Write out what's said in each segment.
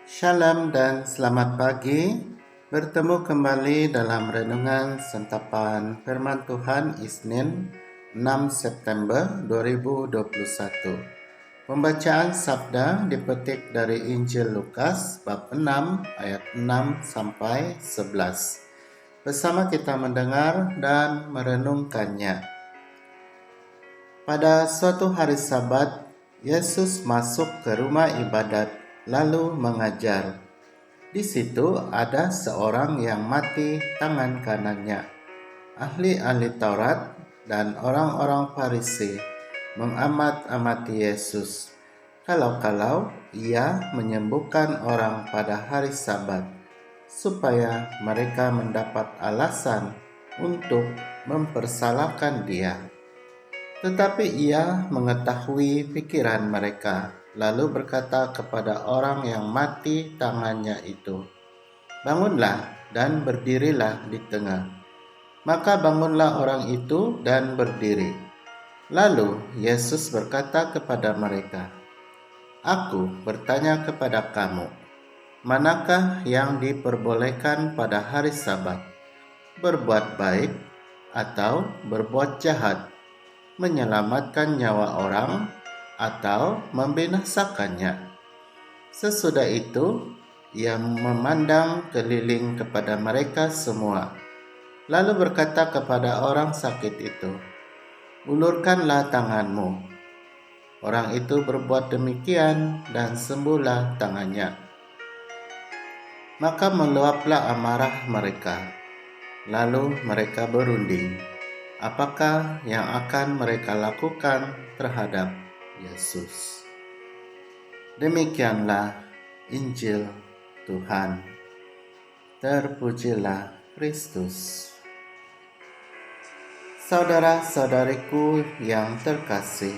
Shalom dan selamat pagi. Bertemu kembali dalam renungan santapan Firman Tuhan Isnin 6 September 2021. Pembacaan sabda dipetik dari Injil Lukas bab 6 ayat 6 sampai 11. Bersama kita mendengar dan merenungkannya. Pada suatu hari Sabat, Yesus masuk ke rumah ibadat lalu mengajar. Di situ ada seorang yang mati tangan kanannya. Ahli-ahli Taurat dan orang-orang Farisi mengamat-amati Yesus. Kalau-kalau ia menyembuhkan orang pada hari Sabat, supaya mereka mendapat alasan untuk mempersalahkan dia. Tetapi ia mengetahui pikiran mereka, lalu berkata kepada orang yang mati tangannya itu, "Bangunlah dan berdirilah di tengah." Maka bangunlah orang itu dan berdiri. Lalu Yesus berkata kepada mereka, "Aku bertanya kepada kamu, manakah yang diperbolehkan pada hari Sabat, berbuat baik atau berbuat jahat, menyelamatkan nyawa orang atau membinasakannya?" Sesudah itu, ia memandang keliling kepada mereka semua, lalu berkata kepada orang sakit itu, "Ulurkanlah tanganmu." Orang itu berbuat demikian dan sembuhlah tangannya. Maka meluaplah amarah mereka, lalu mereka berunding apakah yang akan mereka lakukan terhadap Yesus. Demikianlah Injil Tuhan. Terpujilah Kristus. Saudara-saudariku yang terkasih,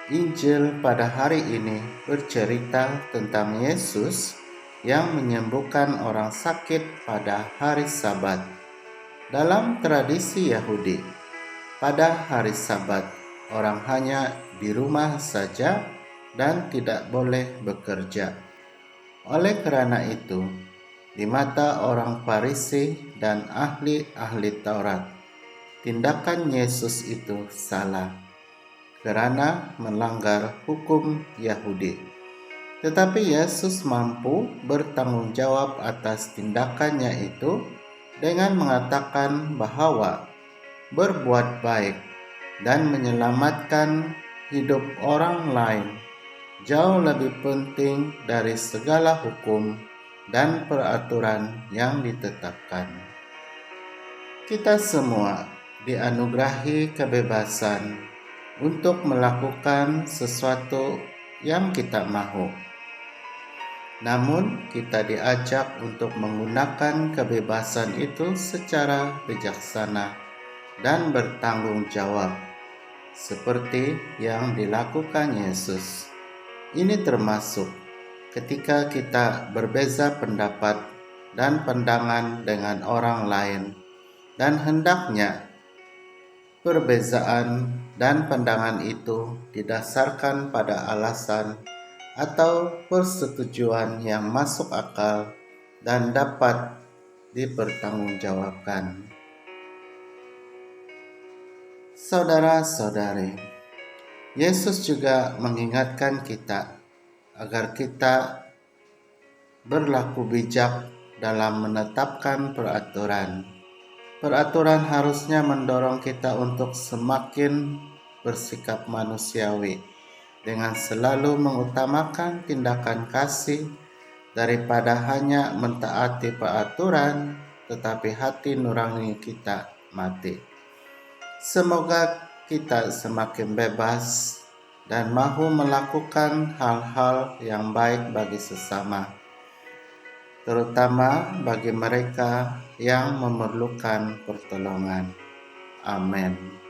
Injil pada hari ini bercerita tentang Yesus yang menyembuhkan orang sakit pada hari Sabat. Dalam tradisi Yahudi, pada hari Sabat, orang hanya di rumah saja dan tidak boleh bekerja. Oleh karena itu, di mata orang Farisi dan ahli-ahli Taurat, tindakan Yesus itu salah karena melanggar hukum Yahudi. Tetapi Yesus mampu bertanggung jawab atas tindakannya itu dengan mengatakan bahwa berbuat baik dan menyelamatkan hidup orang lain jauh lebih penting dari segala hukum dan peraturan yang ditetapkan. Kita semua dianugerahi kebebasan untuk melakukan sesuatu yang kita mahu. Namun, kita diajak untuk menggunakan kebebasan itu secara bijaksana dan bertanggung jawab, seperti yang dilakukan Yesus. Ini termasuk ketika kita berbeza pendapat dan pandangan dengan orang lain, dan hendaknya perbezaan dan pandangan itu didasarkan pada alasan atau persetujuan yang masuk akal dan dapat dipertanggungjawabkan. Saudara-saudari, Yesus juga mengingatkan kita agar kita berlaku bijak dalam menetapkan peraturan. Peraturan harusnya mendorong kita untuk semakin bersikap manusiawi dengan selalu mengutamakan tindakan kasih daripada hanya mentaati peraturan, tetapi hati nurani kita mati. Semoga kita semakin bebas dan mahu melakukan hal-hal yang baik bagi sesama, terutama bagi mereka yang memerlukan pertolongan. Amin.